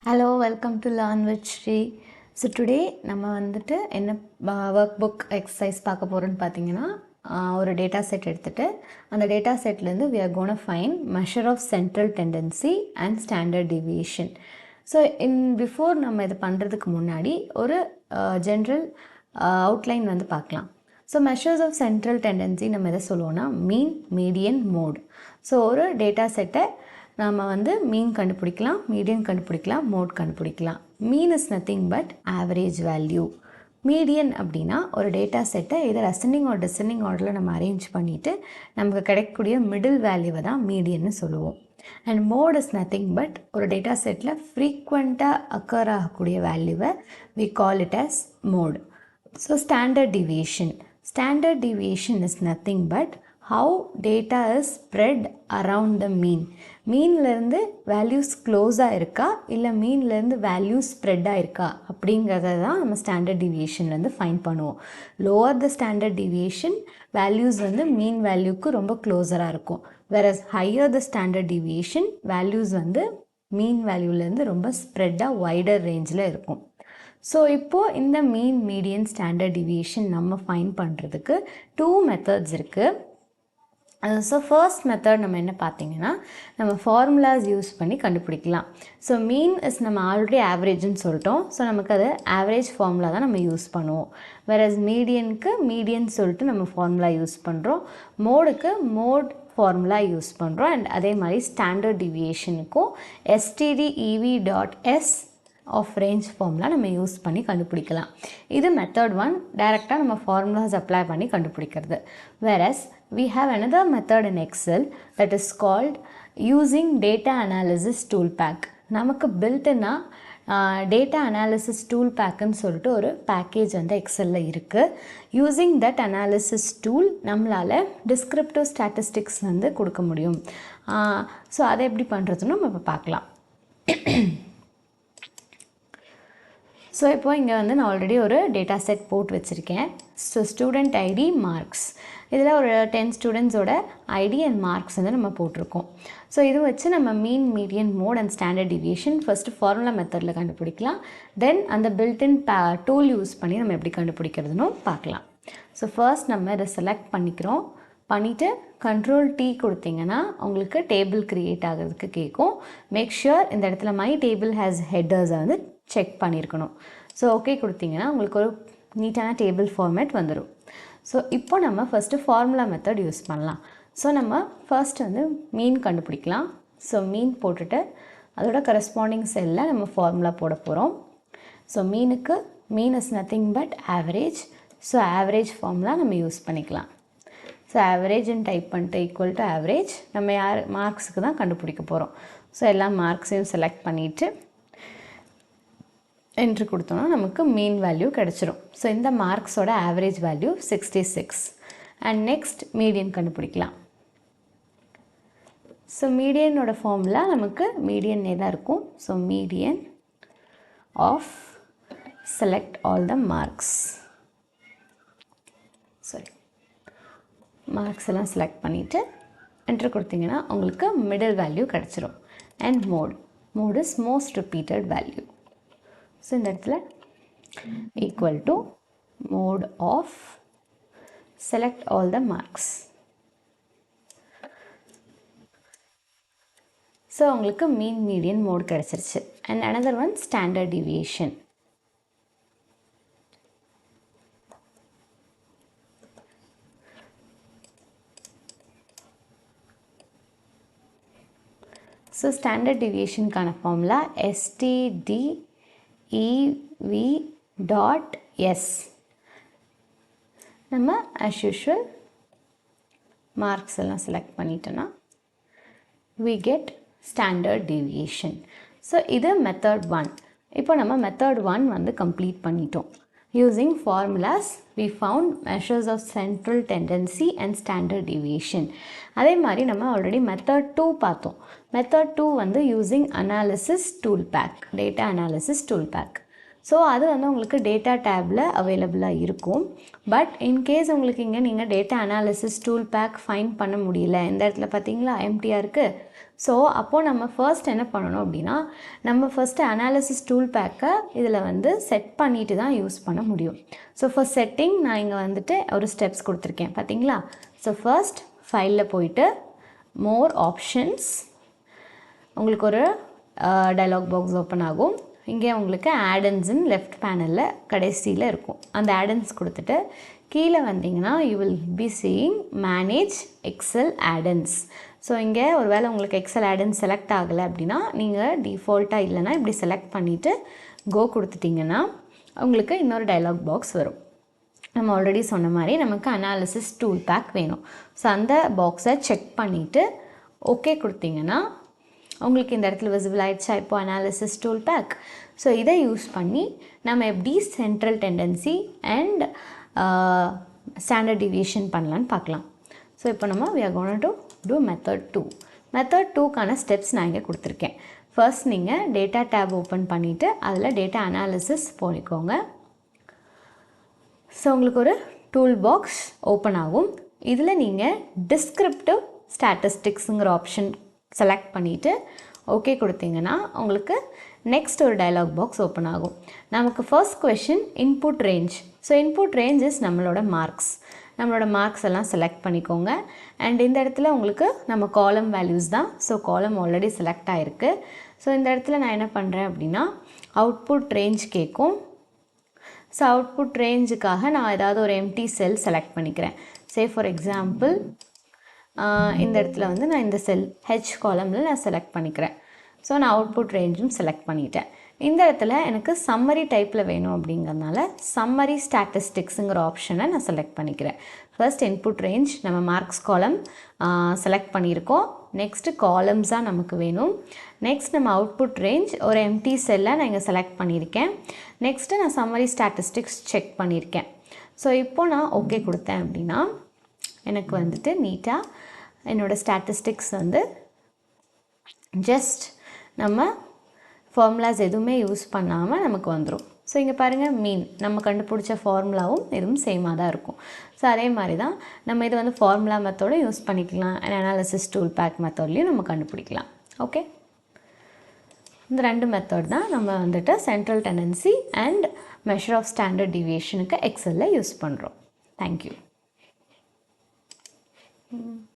Hello, welcome to Learn with Shri. So today நம்ம வந்துட்டு என்ன ஒர்க் புக் எக்ஸசைஸ் பார்க்க போகிறோன்னு பார்த்தீங்கன்னா ஒரு டேட்டா செட் எடுத்துகிட்டு அந்த data செட்லேருந்து we are going to find measure of central tendency and standard deviation. So before நம்ம இது பண்ணுறதுக்கு முன்னாடி ஒரு ஜென்ரல் அவுட்லைன் வந்து பார்க்கலாம். So measures of central tendency நம்ம எதை சொல்லுவோம்னா மீன், மீடியன், மோட். ஸோ ஒரு டேட்டா செட்டை நாம் வந்து மீன் கண்டுபிடிக்கலாம், மீடியன் கண்டுபிடிக்கலாம், மோட் கண்டுபிடிக்கலாம். Mean is nothing but average value. Median அப்படின்னா ஒரு டேட்டா செட்டை இதை அசெண்டிங் ஆர் டிசெண்டிங் ஆர்டரில் நம்ம அரேஞ்ச் பண்ணிவிட்டு நமக்கு கிடைக்கக்கூடிய மிடில் வேல்யூவை தான் மீடியன்னு சொல்லுவோம். And mode is nothing but ஒரு டேட்டா செட்டில் ஃப்ரீக்வெண்ட்டாக அக்கர் ஆகக்கூடிய வேல்யூவை we call it as mode. So standard deviation. Standard deviation is nothing but how data is spread around the mean. மீன்லேருந்து வேல்யூஸ் க்ளோஸாக இருக்கா இல்லை மீன்லேருந்து வேல்யூஸ் ஸ்ப்ரெட்டாக இருக்கா அப்படிங்கிறத தான் நம்ம ஸ்டாண்டர்ட் டிவியேஷன்லேருந்து ஃபைன் பண்ணுவோம். Lower the standard deviation values வந்து மீன் வேல்யூக்கு ரொம்ப க்ளோஸராக இருக்கும். Whereas higher the standard deviation values வந்து மீன் வேல்யூலேருந்து ரொம்ப ஸ்ப்ரெட்டாக வைடர் ரேஞ்சில் இருக்கும். ஸோ இப்போது இந்த மீன், மீடியன், ஸ்டாண்டர்ட் டிவியேஷன் நம்ம ஃபைன் பண்ணுறதுக்கு 2 மெத்தட்ஸ் இருக்குது. ஸோ ஃபர்ஸ்ட் மெத்தட் நம்ம என்ன பார்த்தீங்கன்னா நம்ம ஃபார்முலாஸ் யூஸ் பண்ணி கண்டுபிடிக்கலாம். ஸோ மீன் இஸ் நம்ம ஆல்ரெடி ஆவரேஜ்னு சொல்லிட்டோம். ஸோ நமக்கு அது ஆவரேஜ் ஃபார்முலா தான் நம்ம யூஸ் பண்ணுவோம். வேறஸ் மீடியனுக்கு மீடியன் சொல்லிட்டு நம்ம ஃபார்முலா யூஸ் பண்ணுறோம். மோடுக்கு மோட் ஃபார்முலா யூஸ் பண்ணுறோம். அண்ட் அதே மாதிரி ஸ்டாண்டர்ட் டிவியேஷனுக்கும் stdev.s ஆஃப் ரேஞ்ச் ஃபார்முலா நம்ம யூஸ் பண்ணி கண்டுபிடிக்கலாம். இது மெத்தட் 1, டைரெக்டாக நம்ம ஃபார்முலாஸ் அப்ளை பண்ணி கண்டுபிடிக்கிறது. Whereas we have another method in Excel that is called using data analysis Toolpak. நமக்கு built-in data analysis Toolpakன்னு சொல்லிட்டு ஒரு பேக்கேஜ் வந்து எக்ஸலில் இருக்குது. யூஸிங் தட் அனாலிசிஸ் டூல் நம்மளால் டிஸ்கிரிப்டிவ் ஸ்டாட்டிஸ்டிக்ஸ் வந்து கொடுக்க முடியும். ஸோ அதை எப்படி பண்ணுறதுன்னு நம்ம இப்போ பார்க்கலாம். ஸோ இப்போ இங்கே வந்து நான் ஆல்ரெடி ஒரு டேட்டா செட் போட்டு வச்சுருக்கேன். ஸோ ஸ்டூடெண்ட் ஐடி, மார்க்ஸ், இதில் ஒரு 10 ஸ்டூடெண்ட்ஸோட ஐடி அண்ட் மார்க்ஸ் வந்து நம்ம போட்டிருக்கோம். ஸோ இது வச்சு நம்ம mean, median, mode and standard deviation first formula மெத்தடில் கண்டுபிடிக்கலாம். தென் அந்த பில்டின் டூல் யூஸ் பண்ணி நம்ம எப்படி கண்டுபிடிக்கிறதுன்னு பார்க்கலாம். ஸோ ஃபர்ஸ்ட் நம்ம இதை செலக்ட் பண்ணிவிட்டு Ctrl+T கொடுத்தீங்கன்னா உங்களுக்கு டேபிள் க்ரியேட் ஆகிறதுக்கு கேட்கும். மேக் ஷுர் இந்த இடத்துல மை டேபிள் ஹேஸ் ஹெட்டர்ஸை வந்து செக் பண்ணியிருக்கணும். ஸோ ஓகே கொடுத்தீங்கன்னா உங்களுக்கு ஒரு நீட்டான டேபிள் ஃபார்மேட் வந்துடும். ஸோ இப்போ நம்ம ஃபஸ்ட்டு ஃபார்முலா மெத்தட் யூஸ் பண்ணலாம். ஸோ நம்ம ஃபர்ஸ்ட் வந்து மீன் கண்டுபிடிக்கலாம். ஸோ மீன் போட்டுட்டு அதோட கரஸ்பாண்டிங் செல்லில் நம்ம ஃபார்முலா போட போகிறோம். ஸோ மீனுக்கு மீன் is nothing but average. So average formula நம்ம யூஸ் பண்ணிக்கலாம். ஸோ ஆவரேஜ்னு டைப் பண்ணிட்டு ஈக்குவல் டு ஆவரேஜ் நம்ம மார்க்ஸுக்கு தான் கண்டுபிடிக்க போகிறோம். ஸோ எல்லா மார்க்ஸையும் செலக்ட் பண்ணிவிட்டு என்ட்ரு கொடுத்தோன்னா நமக்கு மீன் வேல்யூ கிடச்சிரும். ஸோ இந்த மார்க்ஸோட average value 66. And next median கண்டுபிடிக்கலாம். ஸோ மீடியனோட ஃபார்முலா நமக்கு மீடியன்னே தான் இருக்கும். So median of select all the marks, sorry marks எல்லாம் செலக்ட் பண்ணிவிட்டு என்ட்ரு கொடுத்தீங்கன்னா உங்களுக்கு மிடில் வேல்யூ கிடச்சிரும். And mode is most repeated value. So இந்த இடத்துல equal to mode of select all the marks. So உங்களுக்கு மீன், மீடியன், மோட் கிடச்சிருச்சு. And another one standard deviation. So standard டிவியேஷனுக்கான ஃபார்முலா stdev.s. நம்ம as usual marks எல்லாம் select பண்ணிட்டோன்னா we get standard deviation. So இது method 1. இப்போ நம்ம method 1 வந்து கம்ப்ளீட் பண்ணிட்டோம். Using formulas, we found measures of central tendency and standard deviation. அதே மாதிரி நம்ம ஆல்ரெடி மெத்தட் 2 பார்த்தோம். மெத்தட் 2 வந்து using analysis Toolpak, data analysis Toolpak. So அது வந்து உங்களுக்கு டேட்டா டேபில் அவைலபிளாக இருக்கும். பட் இன்கேஸ் உங்களுக்கு இங்கே நீங்கள் data analysis tool pack find பண்ண முடியல, இந்த இடத்துல பார்த்தீங்களா எம்டியாக இருக்குது. ஸோ அப்போது நம்ம ஃபர்ஸ்ட் என்ன பண்ணணும் அப்படின்னா, நம்ம ஃபஸ்ட்டு அனாலிசிஸ் டூல் பேக்கை இதில் வந்து செட் பண்ணிட்டு தான் யூஸ் பண்ண முடியும். ஸோ ஃபார் செட்டிங் நான் இங்கே வந்துட்டு ஒரு ஸ்டெப்ஸ் கொடுத்துருக்கேன் பார்த்தீங்களா. ஸோ ஃபர்ஸ்ட் ஃபைலில் போயிட்டு மோர் ஆப்ஷன்ஸ், உங்களுக்கு ஒரு டயலாக் பாக்ஸ் ஓப்பன் ஆகும். இங்கே உங்களுக்கு ஆடன்ஸ்ன்னு லெஃப்ட் பேனலில் கடைசியில் இருக்கும். அந்த ஆடன்ஸ் கொடுத்துட்டு கீழே வந்தீங்கன்னா you will be seeing manage Excel add ins. So இங்கே ஒரு வேளை உங்களுக்கு எக்ஸல் ஆடன்ஸ் செலக்ட் ஆகலை அப்படின்னா நீங்கள் டிஃபால்ட்டாக இல்லைன்னா இப்படி செலக்ட் பண்ணிவிட்டு கோ கொடுத்துட்டிங்கன்னா உங்களுக்கு இன்னொரு டயலாக் பாக்ஸ் வரும். நம்ம ஆல்ரெடி சொன்ன மாதிரி நமக்கு அனாலிசிஸ் டூல் பேக் வேணும். ஸோ அந்த பாக்ஸை செக் பண்ணிவிட்டு ஓகே கொடுத்தீங்கன்னா உங்களுக்கு இந்த இடத்துல விசிபிள் ஆகிடுச்சா இப்போ அனாலிசிஸ் டூல் பேக். ஸோ இதை யூஸ் பண்ணி நம்ம எப்படி central tendency and standard deviation பண்ணலான்னு பார்க்கலாம். ஸோ இப்போ நம்ம we are going to do method 2. Method 2க்கான ஸ்டெப்ஸ் நான் இங்கே கொடுத்துருக்கேன். ஃபர்ஸ்ட் நீங்கள் டேட்டா டேப் ஓப்பன் பண்ணிவிட்டு அதில் டேட்டா அனாலிசிஸ் போனிக்கோங்க. ஸோ உங்களுக்கு ஒரு டூல் பாக்ஸ் ஓப்பன் ஆகும். இதில் நீங்கள் டிஸ்கிரிப்டிவ் ஸ்டாட்டிஸ்டிக்ஸுங்கிற ஆப்ஷன் செலக்ட் பண்ணிவிட்டு ஓகே கொடுத்தீங்கன்னா உங்களுக்கு நெக்ஸ்ட் ஒரு டயலாக் பாக்ஸ் ஓப்பன் ஆகும். நமக்கு first question input range. So input range is நம்மளோட மார்க்ஸ். நம்மளோட மார்க்ஸ் எல்லாம் செலக்ட் பண்ணிக்கோங்க. அண்ட் இந்த இடத்துல உங்களுக்கு நம்ம காலம் வேல்யூஸ் தான். ஸோ காலம் ஆல்ரெடி செலக்ட் ஆகிருக்கு. ஸோ இந்த இடத்துல நான் என்ன பண்ணுறேன் அப்படின்னா அவுட்புட் ரேஞ்ச் கேட்கும். ஸோ அவுட்புட் ரேஞ்சுக்காக நான் ஏதாவது ஒரு எம்டி செல் செலக்ட் பண்ணிக்கிறேன். சே ஃபார் எக்ஸாம்பிள் இந்த இடத்துல வந்து நான் இந்த செல் ஹெச் காலமில் நான் செலக்ட் பண்ணிக்கிறேன். ஸோ நான் அவுட்புட் ரேஞ்சும் செலக்ட் பண்ணிட்டேன். இந்த இடத்துல எனக்கு சம்மரி டைப்பில் வேணும் அப்படிங்கிறதுனால சம்மரி ஸ்டாட்டிஸ்டிக்ஸுங்கிற ஆப்ஷனை நான் செலக்ட் பண்ணிக்கிறேன். ஃபர்ஸ்ட் இன்புட் ரேஞ்ச் நம்ம மார்க்ஸ் காலம் செலக்ட் பண்ணியிருக்கோம். நெக்ஸ்ட்டு காலம்ஸாக நமக்கு வேணும். நெக்ஸ்ட் நம்ம அவுட்புட் ரேஞ்ச் ஒரு எம்டி செல்லை நான் இங்கே செலக்ட் பண்ணியிருக்கேன். நெக்ஸ்ட்டு நான் சம்மரி ஸ்டாட்டிஸ்டிக்ஸ் செக் பண்ணியிருக்கேன். ஸோ இப்போது நான் ஓகே கொடுத்தேன் அப்படின்னா எனக்கு வந்துட்டு நீட்டாக என்னோடய ஸ்டாட்டிஸ்டிக்ஸ் வந்து ஜஸ்ட் நம்ம ஃபார்முலாஸ் எதுவுமே யூஸ் பண்ணாமல் நமக்கு வந்துடும். ஸோ இங்கே பாருங்கள் மீன் நம்ம கண்டுபிடிச்ச ஃபார்முலாவும் இதுவும் சேமாக தான் இருக்கும். ஸோ அதே மாதிரி தான் நம்ம இது வந்து ஃபார்முலா மெத்தடும் யூஸ் பண்ணிக்கலாம், அனாலிசிஸ் டூல் பேக் மெத்தட்லேயும் நம்ம கண்டுபிடிக்கலாம். ஓகே, இந்த ரெண்டு மெத்தட் தான் நம்ம வந்துட்டு central tendency and measure of standard டிவியேஷனுக்கு எக்ஸலில் யூஸ் பண்ணுறோம். தேங்க்யூ.